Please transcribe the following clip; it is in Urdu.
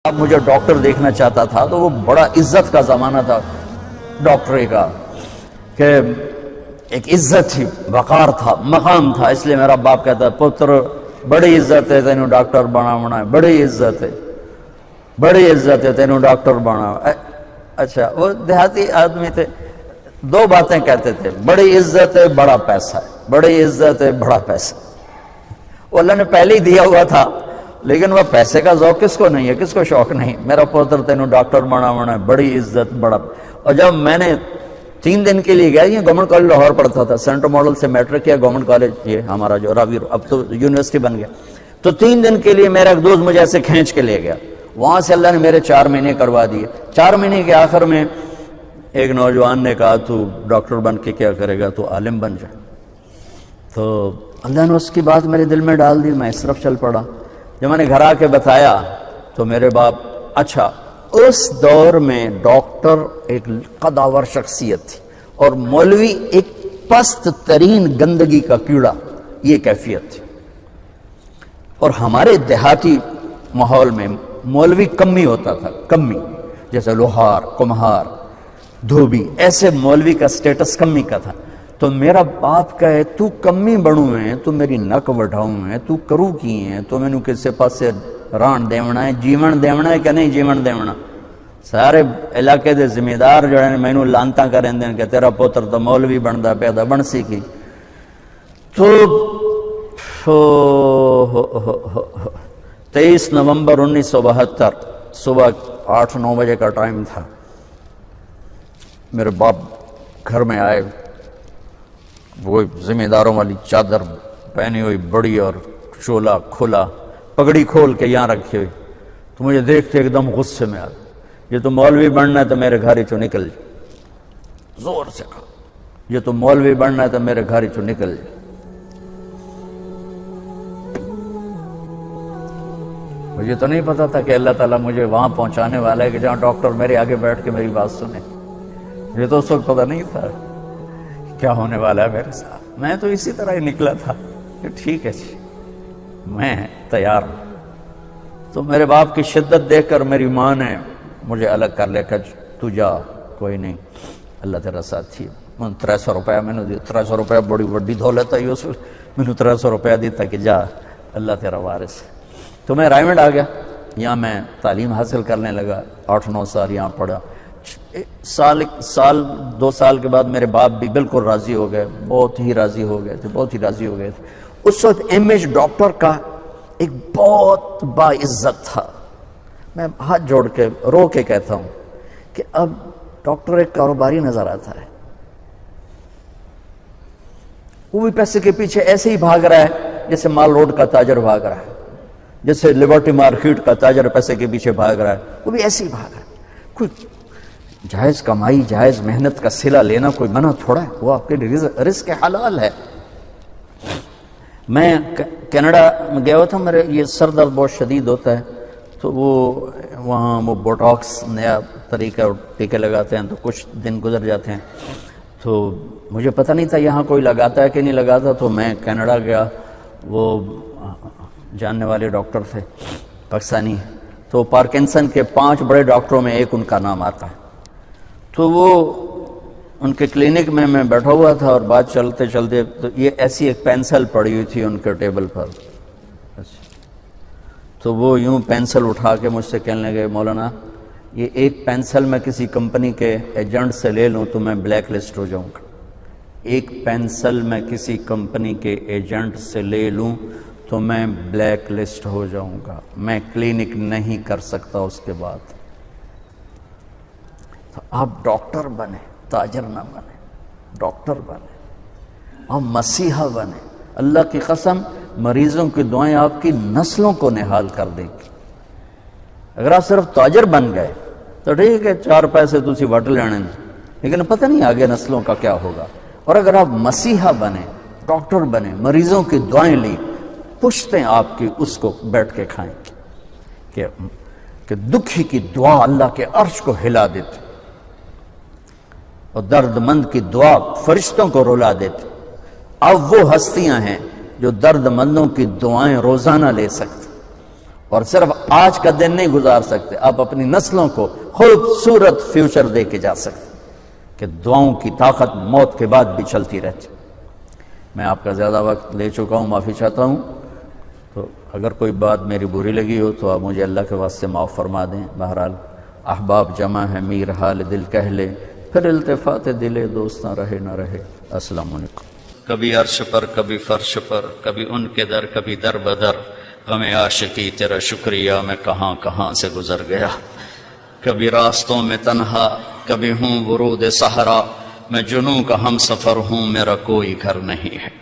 اب مجھے ڈاکٹر دیکھنا چاہتا تھا تو وہ بڑا عزت کا زمانہ تھا ڈاکٹری کا، کہ ایک عزت تھی، وقار تھا، مقام تھا. اس لیے میرا باپ کہتا ہے پتر بڑی عزت ہے تینوں ڈاکٹر بنا ہے، بڑی عزت ہے، بڑی عزت ہے تینوں ڈاکٹر بنا. اچھا وہ دیہاتی آدمی تھے، دو باتیں کہتے تھے، بڑی عزت ہے بڑا پیسہ ہے، بڑی عزت ہے بڑا پیسہ. وہ اللہ نے پہلے ہی دیا ہوا تھا، لیکن وہ پیسے کا ذوق کس کو نہیں ہے، کس کو شوق نہیں. میرا پوتر تینوں ڈاکٹر بنا ہے، بڑی عزت بڑا. اور جب میں نے 3 دن کے لیے گیا، یہ گورنمنٹ کالج لاہور پڑھتا تھا، سینٹر ماڈل سے میٹرک کیا، گورنمنٹ کالج یہ ہمارا جو راوی اب تو یونیورسٹی بن گیا. تو 3 دن کے لیے میرا ایک دوست مجھے ایسے کھینچ کے لے گیا، وہاں سے اللہ نے میرے 4 مہینے کروا دیے. 4 مہینے کے آخر میں ایک نوجوان نے کہا تو ڈاکٹر بن کے کیا کرے گا، تو عالم بن جائے. تو اللہ نے اس کی بات میرے دل میں ڈال دی، میں اس طرف چل پڑا. جب میں نے گھر آ کے بتایا تو میرے باپ، اچھا اس دور میں ڈاکٹر ایک قداور شخصیت تھی اور مولوی ایک پست ترین گندگی کا کیڑا، یہ کیفیت تھی. اور ہمارے دیہاتی ماحول میں مولوی کمی ہوتا تھا، کمی، جیسے لوہار، کمہار، دھوبی، ایسے مولوی کا سٹیٹس کمی کا تھا. تو میرا باپ کہے تو کمی بڑھوں ہیں، تو میری نک وڈھاؤں ہیں، تو کرو کی ہیں، تو میں نے کسی پاس سے ران دیونا ہے، جیون دیونا ہے کہ نہیں جیون دیونا. سارے علاقے دے ذمہ دار جو ہے میں نے لانتا کریں دیں کہ تیرا پوتر تو مولوی بندا پیدا بن سی کی. تو 23 نومبر 1972 صبح 8-9 بجے کا ٹائم تھا. میرے باپ گھر میں آئے، وہ ذمہ داروں والی چادر پہنی ہوئی بڑی اور چولا کھلا، پگڑی کھول کے یہاں رکھی ہوئی. تو مجھے دیکھتے ایک دم غصے میں آ گیا، یہ تو مولوی بننا ہے تو میرے گھر چو نکل جائے. زور سے کہا یہ تو مولوی بننا ہے تو میرے گھر چو نکل جائے. مجھے تو نہیں پتا تھا کہ اللہ تعالیٰ مجھے وہاں پہنچانے والا ہے کہ جہاں ڈاکٹر میرے آگے بیٹھ کے میری بات سنے. مجھے تو اس وقت پتا نہیں تھا کیا ہونے والا ہے میرے ساتھ. میں تو اسی طرح ہی نکلا تھا کہ ٹھیک ہے جی میں تیار ہوں. تو میرے باپ کی شدت دیکھ کر میری ماں نے مجھے الگ کر لیا کہ تو جا، کوئی نہیں، اللہ تیرا ساتھ تھی. 300 روپیہ میں نے دیا. 300 روپیہ بڑی وڈی دولت ہے اس وقت. میں نے 300 روپیہ دیتا کہ جا اللہ تیرا وارث ہے. تو میں رائمنڈ آ گیا، یہاں میں تعلیم حاصل کرنے لگا. 8-9 سال یہاں پڑھا. سال 2 سال کے بعد میرے باپ بھی بالکل راضی ہو گئے، بہت ہی راضی ہو گئے تھے، بہت ہی راضی ہو گئے تھے. اس وقت امیج ڈاکٹر کا ایک بہت باعزت تھا. میں ہاتھ جوڑ کے رو کے کہتا ہوں کہ اب ڈاکٹر ایک کاروباری نظر آتا ہے. وہ بھی پیسے کے پیچھے ایسے ہی بھاگ رہا ہے جیسے مال روڈ کا تاجر بھاگ رہا ہے، جیسے لبرٹی مارکیٹ کا تاجر پیسے کے پیچھے بھاگ رہا ہے، وہ بھی ایسے ہی بھاگ رہا ہے. کوئی جائز کمائی، جائز محنت کا صلہ لینا کوئی منع تھوڑا ہے، وہ آپ کے رزق حلال ہے. میں کینیڈا میں گیا ہوا تھا، میرے یہ سر درد بہت شدید ہوتا ہے، تو وہاں وہ بوٹاکس نیا طریقہ ٹیکے لگاتے ہیں، تو کچھ دن گزر جاتے ہیں. تو مجھے پتہ نہیں تھا یہاں کوئی لگاتا ہے کہ نہیں لگاتا. تو میں کینیڈا گیا، وہ جاننے والے ڈاکٹر تھے پاکستانی. تو پارکنسن کے 5 بڑے ڈاکٹروں میں ایک ان کا نام آتا ہے. تو وہ ان کے کلینک میں بیٹھا ہوا تھا اور بات چلتے چلتے تو یہ ایسی ایک پینسل پڑی ہوئی تھی ان کے ٹیبل پر. تو وہ یوں پینسل اٹھا کے مجھ سے کہنے لگے مولانا یہ ایک پینسل میں کسی کمپنی کے ایجنٹ سے لے لوں تو میں بلیک لسٹ ہو جاؤں گا. ایک پینسل میں کسی کمپنی کے ایجنٹ سے لے لوں تو میں بلیک لسٹ ہو جاؤں گا، میں کلینک نہیں کر سکتا اس کے بعد. تو آپ ڈاکٹر بنے، تاجر نہ بنے، ڈاکٹر بنے، آپ مسیحا بنے. اللہ کی قسم مریضوں کی دعائیں آپ کی نسلوں کو نہال کر دیں گی. اگر آپ صرف تاجر بن گئے تو ٹھیک ہے 4 پیسے تسی وٹ لینے، لیکن پتہ نہیں آگے نسلوں کا کیا ہوگا. اور اگر آپ مسیحا بنے، ڈاکٹر بنے، مریضوں کی دعائیں لی، پشتیں آپ کی اس کو بیٹھ کے کھائیں کہ دکھی کی دعا اللہ کے عرش کو ہلا دیتی اور درد مند کی دعا فرشتوں کو رلا دیتی. اب وہ ہستیاں ہیں جو درد مندوں کی دعائیں روزانہ لے سکتے اور صرف آج کا دن نہیں گزار سکتے، آپ اپنی نسلوں کو خوبصورت فیوچر دے کے جا سکتے کہ دعاؤں کی طاقت موت کے بعد بھی چلتی رہتی۔ میں آپ کا زیادہ وقت لے چکا ہوں، معافی چاہتا ہوں، تو اگر کوئی بات میری بری لگی ہو تو آپ مجھے اللہ کے واسطے معاف فرما دیں۔ بہرحال احباب جمع ہے، میر حال دل کہہ لے، پھر التفات دل دوست نہ رہے نہ رہے۔ السلام علیکم۔ کبھی عرش پر، کبھی فرش پر، کبھی ان کے در، کبھی در بدر، غم عاشقی تیرا شکریہ میں کہاں کہاں سے گزر گیا۔ کبھی راستوں میں تنہا، کبھی ہوں ورود صحرا، میں جنوں کا ہم سفر ہوں، میرا کوئی گھر نہیں ہے۔